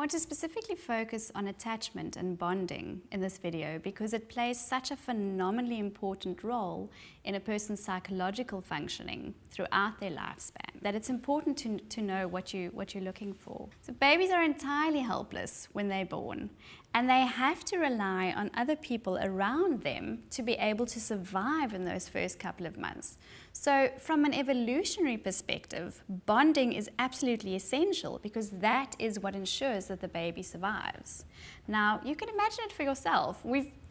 want to specifically focus on attachment and bonding in this video because it plays such a phenomenally important role in a person's psychological functioning throughout their lifespan that it's important to know what you're looking for. So babies are entirely helpless when they're born, and they have to rely on other people around them to be able to survive in those first couple of months. So from an evolutionary perspective, bonding is absolutely essential because that is what ensures that the baby survives. Now, you can imagine it for yourself.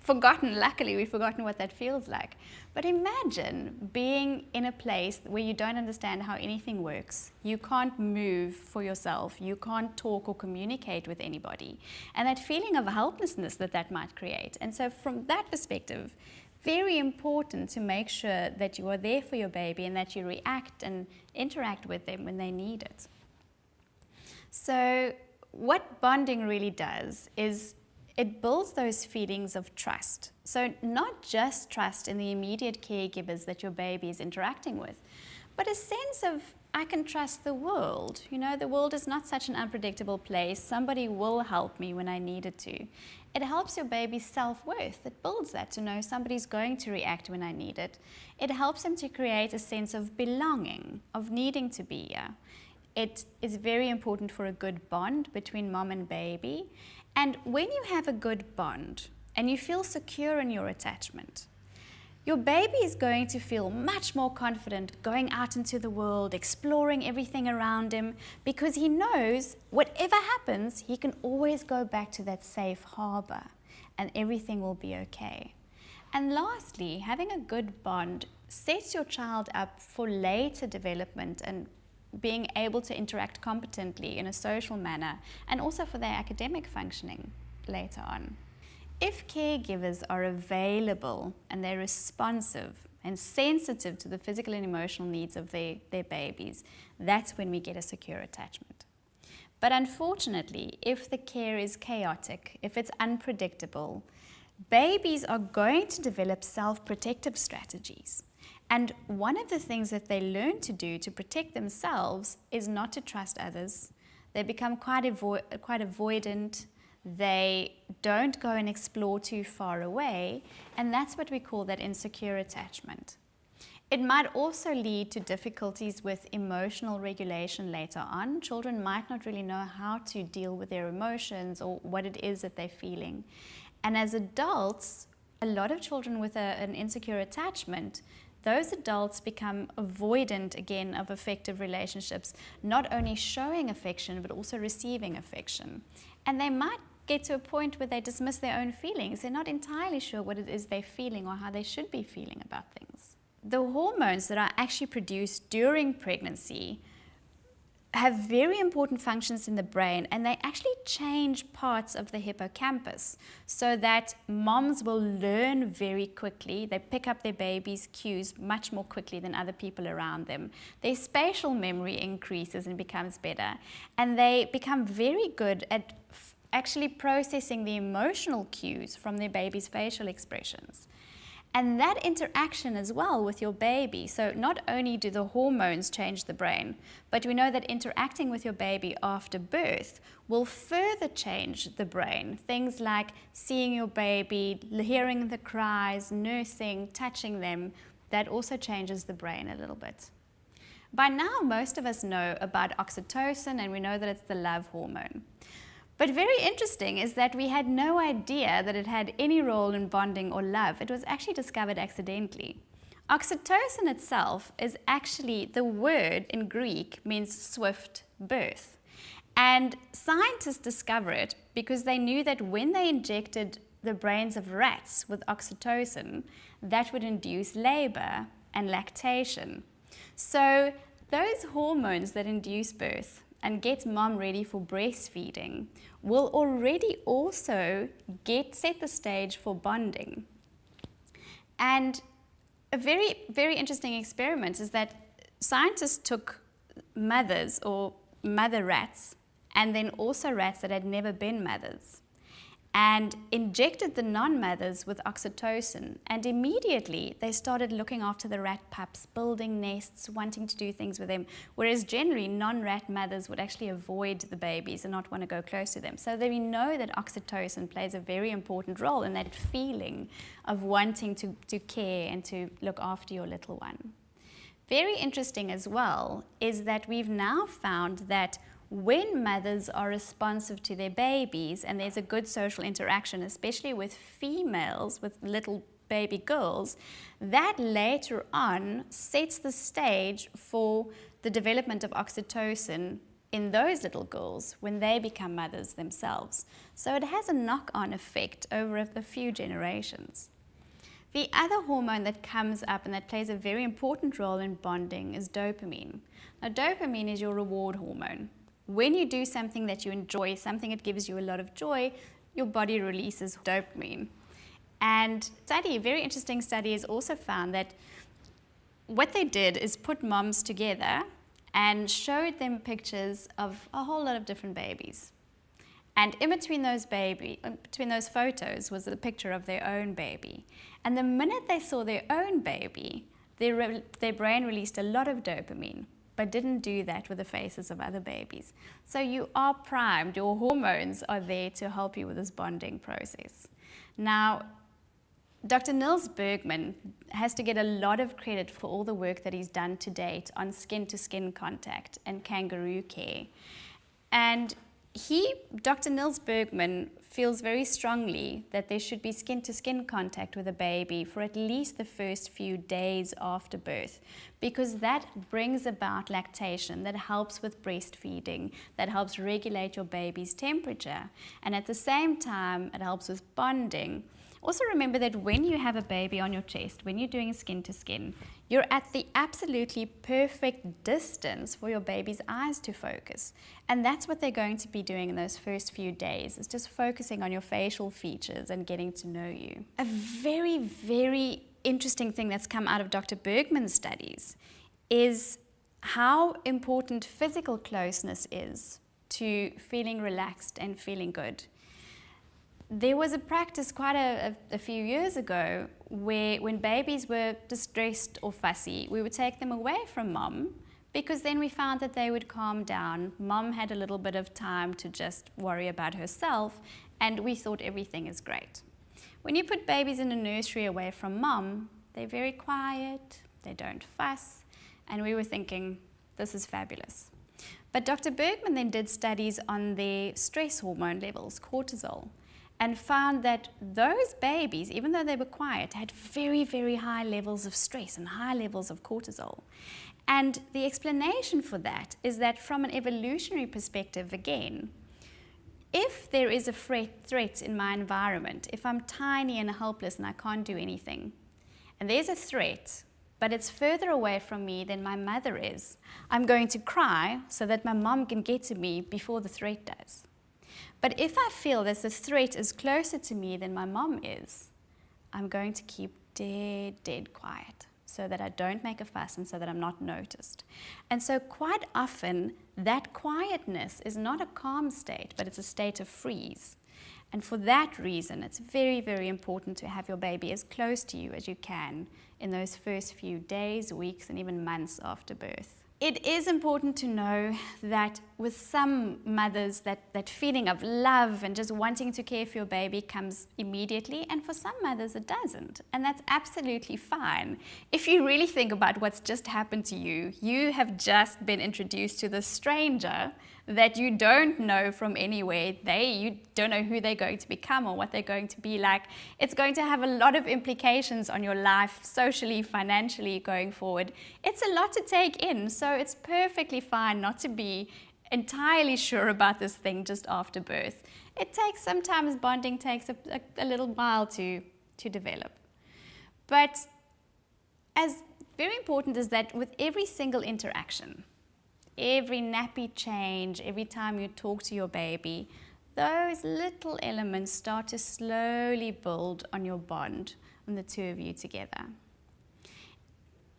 Luckily we've forgotten what that feels like. But imagine being in a place where you don't understand how anything works. You can't move for yourself. You can't talk or communicate with anybody. And that feeling of helplessness that might create. And so from that perspective, very important to make sure that you are there for your baby and that you react and interact with them when they need it. So what bonding really does is it builds those feelings of trust. So not just trust in the immediate caregivers that your baby is interacting with, but a sense of, I can trust the world. You know, the world is not such an unpredictable place. Somebody will help me when I need it to. It helps your baby's self-worth. It builds that to know somebody's going to react when I need it. It helps them to create a sense of belonging, of needing to be here. It is very important for a good bond between mom and baby. And when you have a good bond and you feel secure in your attachment, your baby is going to feel much more confident going out into the world, exploring everything around him, because he knows whatever happens, he can always go back to that safe harbor and everything will be okay. And lastly, having a good bond sets your child up for later development and being able to interact competently in a social manner, and also for their academic functioning later on. If caregivers are available and they're responsive and sensitive to the physical and emotional needs of their babies, that's when we get a secure attachment. But unfortunately, if the care is chaotic, if it's unpredictable, babies are going to develop self-protective strategies. And one of the things that they learn to do to protect themselves is not to trust others. They become quite avoidant. They don't go and explore too far away. And that's what we call that insecure attachment. It might also lead to difficulties with emotional regulation later on. Children might not really know how to deal with their emotions or what it is that they're feeling. And as adults, a lot of children with an insecure attachment, those adults become avoidant again of affective relationships, not only showing affection but also receiving affection. And they might get to a point where they dismiss their own feelings. They're not entirely sure what it is they're feeling or how they should be feeling about things. The hormones that are actually produced during pregnancy have very important functions in the brain, and they actually change parts of the hippocampus so that moms will learn very quickly. They pick up their baby's cues much more quickly than other people around them. Their spatial memory increases and becomes better, and they become very good at actually processing the emotional cues from their baby's facial expressions. And that interaction as well with your baby, so not only do the hormones change the brain, but we know that interacting with your baby after birth will further change the brain. Things like seeing your baby, hearing the cries, nursing, touching them, that also changes the brain a little bit. By now, most of us know about oxytocin, and we know that it's the love hormone. But very interesting is that we had no idea that it had any role in bonding or love. It was actually discovered accidentally. Oxytocin itself is actually, the word in Greek means swift birth. And scientists discovered it because they knew that when they injected the brains of rats with oxytocin, that would induce labor and lactation. So those hormones that induce birth and get mom ready for breastfeeding will already also set the stage for bonding. And a very, very interesting experiment is that scientists took mothers or mother rats and then also rats that had never been mothers. and injected the non-mothers with oxytocin, and immediately they started looking after the rat pups, building nests, wanting to do things with them, whereas generally non-rat mothers would actually avoid the babies and not want to go close to them. So we know that oxytocin plays a very important role in that feeling of wanting to care and to look after your little one. Very interesting as well is that we've now found that when mothers are responsive to their babies and there's a good social interaction, especially with females, with little baby girls, that later on sets the stage for the development of oxytocin in those little girls when they become mothers themselves. So it has a knock-on effect over a few generations. The other hormone that comes up and that plays a very important role in bonding is dopamine. Now, dopamine is your reward hormone. When you do something that you enjoy, something that gives you a lot of joy, your body releases dopamine. And a very interesting study has also found that what they did is put moms together and showed them pictures of a whole lot of different babies. And in between those photos was a picture of their own baby. And the minute they saw their own baby, their brain released a lot of dopamine, but didn't do that with the faces of other babies. So you are primed, your hormones are there to help you with this bonding process. Now, Dr. Niels Bergman has to get a lot of credit for all the work that he's done to date on skin-to-skin contact and kangaroo care. And Dr. Niels Bergman feels very strongly that there should be skin-to-skin contact with a baby for at least the first few days after birth, because that brings about lactation, that helps with breastfeeding, that helps regulate your baby's temperature, and at the same time, it helps with bonding. Also remember that when you have a baby on your chest, when you're doing skin to skin, you're at the absolutely perfect distance for your baby's eyes to focus. And that's what they're going to be doing in those first few days, is just focusing on your facial features and getting to know you. A very, very interesting thing that's come out of Dr. Bergman's studies is how important physical closeness is to feeling relaxed and feeling good. There was a practice quite a few years ago where when babies were distressed or fussy, we would take them away from mom, because then we found that they would calm down. Mom had a little bit of time to just worry about herself, and we thought everything is great. When you put babies in a nursery away from mom, they're very quiet, they don't fuss, and we were thinking, this is fabulous. But Dr. Bergman then did studies on their stress hormone levels, cortisol, and found that those babies, even though they were quiet, had very, very high levels of stress and high levels of cortisol. And the explanation for that is that from an evolutionary perspective, again, if there is a threat in my environment, if I'm tiny and helpless and I can't do anything, and there's a threat, but it's further away from me than my mother is, I'm going to cry so that my mom can get to me before the threat does. But if I feel that the threat is closer to me than my mom is, I'm going to keep dead quiet so that I don't make a fuss and so that I'm not noticed. And so quite often, that quietness is not a calm state, but it's a state of freeze. And for that reason, it's very, very important to have your baby as close to you as you can in those first few days, weeks, and even months after birth. It is important to know that with some mothers, that feeling of love and just wanting to care for your baby comes immediately, and for some mothers it doesn't, and that's absolutely fine. If you really think about what's just happened to you, you have just been introduced to this stranger that you don't know from anywhere. You don't know who they're going to become or what they're going to be like. It's going to have a lot of implications on your life, socially, financially, going forward. It's a lot to take in, so it's perfectly fine not to be entirely sure about this thing just after birth. Sometimes bonding takes a little while to develop. But as very important is that with every single interaction, every nappy change, every time you talk to your baby, those little elements start to slowly build on your bond, on the two of you together.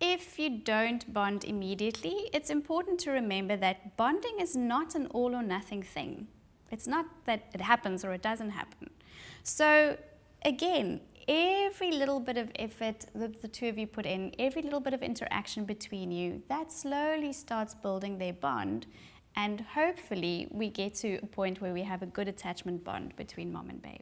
If you don't bond immediately, it's important to remember that bonding is not an all or nothing thing. It's not that it happens or it doesn't happen. So again, every little bit of effort that the two of you put in, every little bit of interaction between you, that slowly starts building their bond, and hopefully we get to a point where we have a good attachment bond between mom and babe.